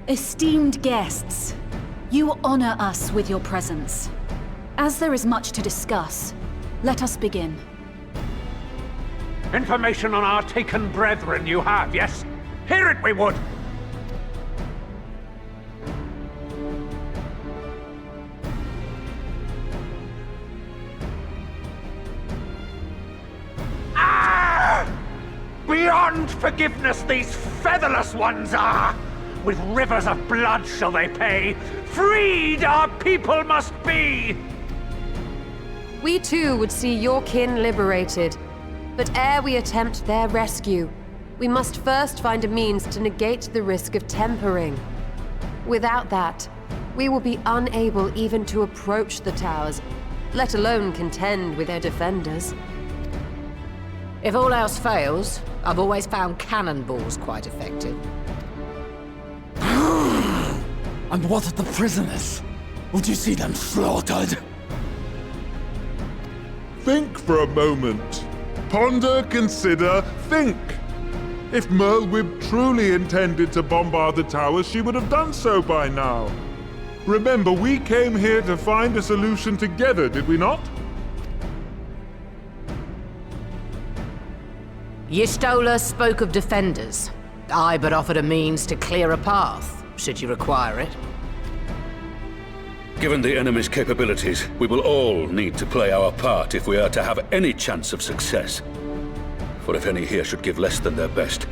Esteemed guests, you honor us with your presence. As there is much to discuss, let us begin. Information on our taken brethren you have, yes? Hear it we would! Ah! Beyond forgiveness these featherless ones are! With rivers of blood shall they pay. Freed our people must be! We too would see your kin liberated. But ere we attempt their rescue, we must first find a means to negate the risk of tempering. Without that, we will be unable even to approach the towers, let alone contend with their defenders. If all else fails, I've always found cannonballs quite effective. And what of the prisoners? Would you see them slaughtered? Think for a moment. Ponder, consider, think. If Merlwyb truly intended to bombard the towers, she would have done so by now. Remember, we came here to find a solution together, did we not? Y'Stola spoke of defenders. I but offered a means to clear a path, should you require it. Given the enemy's capabilities, we will all need to play our part if we are to have any chance of success. For if any here should give less than their best,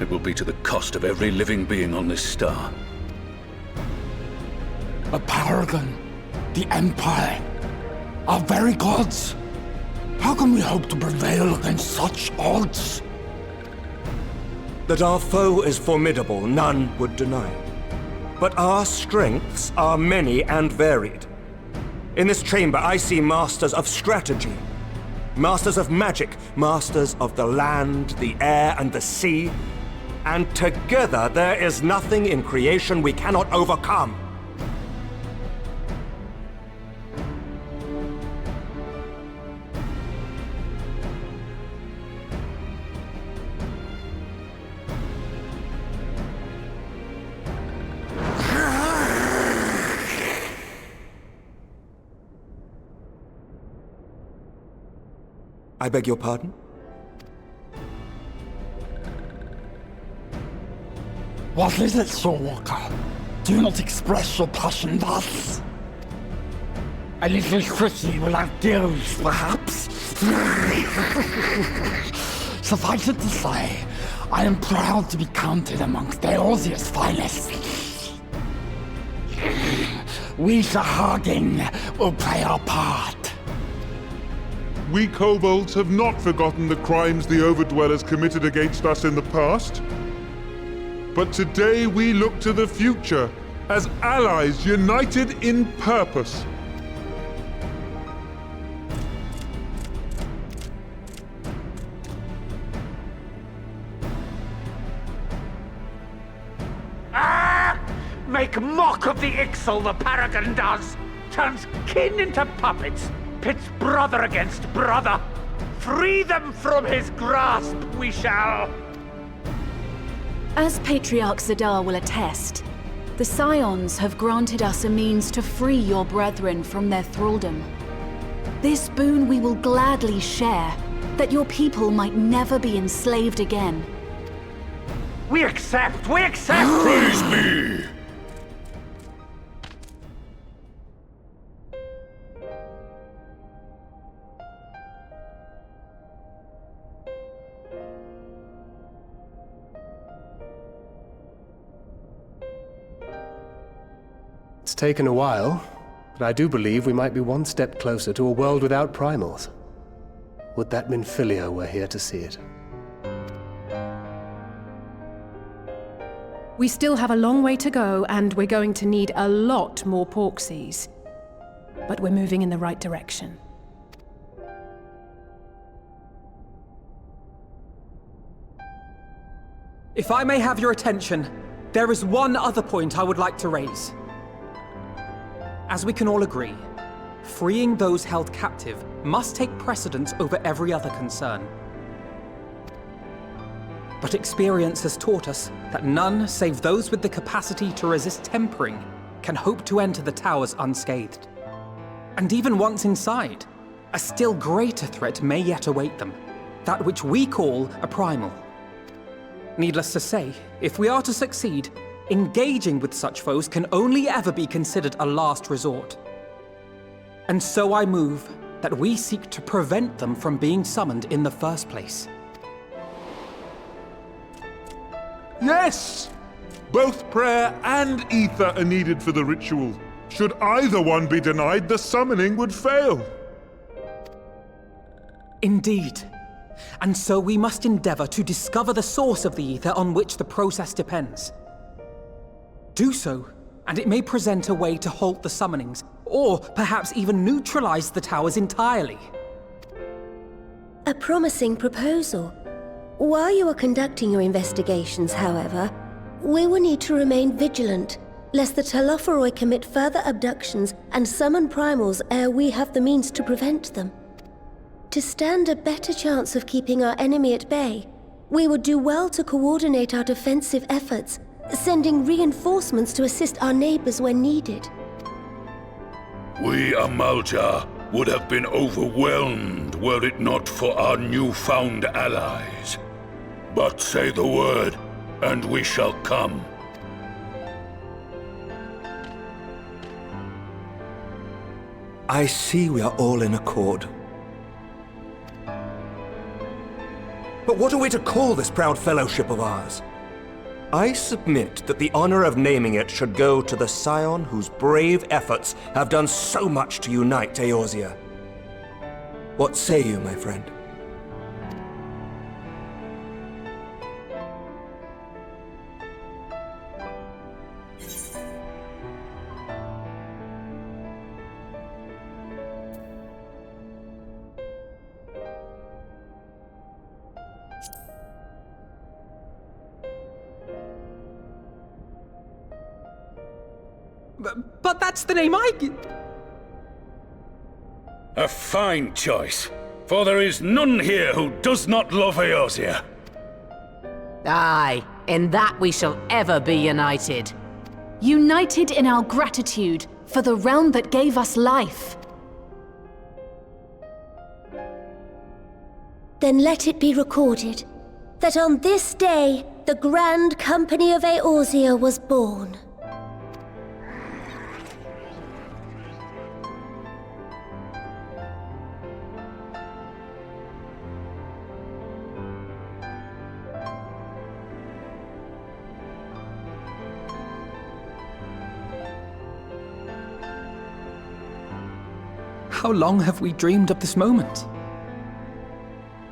it will be to the cost of every living being on this star. A paragon, the Empire, our very gods. How can we hope to prevail against such odds? That our foe is formidable, none would deny. But our strengths are many and varied. In this chamber, I see masters of strategy, masters of magic, masters of the land, the air, and the sea. And together, there is nothing in creation we cannot overcome. I beg your pardon? What is it, Soulwalker? Do not express your passion thus. A little quickly will outdo, perhaps. Suffice it to say, I am proud to be counted amongst Eorzea's finest. We Sahagin will play our part. We kobolds have not forgotten the crimes the Overdwellers committed against us in the past. But today we look to the future as allies united in purpose. Make mock of the Ixal, the Paragon does! Turns kin into puppets! Pits brother against brother! Free them from his grasp, we shall! As Patriarch Zadar will attest, the Scions have granted us a means to free your brethren from their thraldom. This boon we will gladly share, that your people might never be enslaved again. We accept! We accept! Praise me! It's taken a while, but I do believe we might be one step closer to a world without primals. Would that Minfilia were here to see it. We still have a long way to go, and we're going to need a lot more Porksies. But we're moving in the right direction. If I may have your attention, there is one other point I would like to raise. As we can all agree, freeing those held captive must take precedence over every other concern. But experience has taught us that none save those with the capacity to resist tempering can hope to enter the towers unscathed. And even once inside, a still greater threat may yet await them, that which we call a primal. Needless to say, if we are to succeed, engaging with such foes can only ever be considered a last resort. And so I move that we seek to prevent them from being summoned in the first place. Yes! Both prayer and ether are needed for the ritual. Should either one be denied, the summoning would fail. Indeed. And so we must endeavor to discover the source of the ether on which the process depends. Do so, and it may present a way to halt the summonings, or perhaps even neutralize the towers entirely. A promising proposal. While you are conducting your investigations, however, we will need to remain vigilant, lest the Telophoroi commit further abductions and summon primals ere we have the means to prevent them. To stand a better chance of keeping our enemy at bay, we would do well to coordinate our defensive efforts, sending reinforcements to assist our neighbors when needed. We Amalja would have been overwhelmed were it not for our newfound allies. But say the word, and we shall come. I see we are all in accord. But what are we to call this proud fellowship of ours? I submit that the honor of naming it should go to the Scion whose brave efforts have done so much to unite Eorzea. What say you, my friend? But that's the name A fine choice, for there is none here who does not love Eorzea. Aye, in that we shall ever be united. United in our gratitude for the realm that gave us life. Then let it be recorded that on this day, the Grand Company of Eorzea was born. How long have we dreamed of this moment?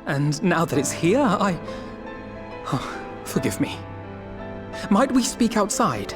And now that it's here, Oh, forgive me. Might we speak outside?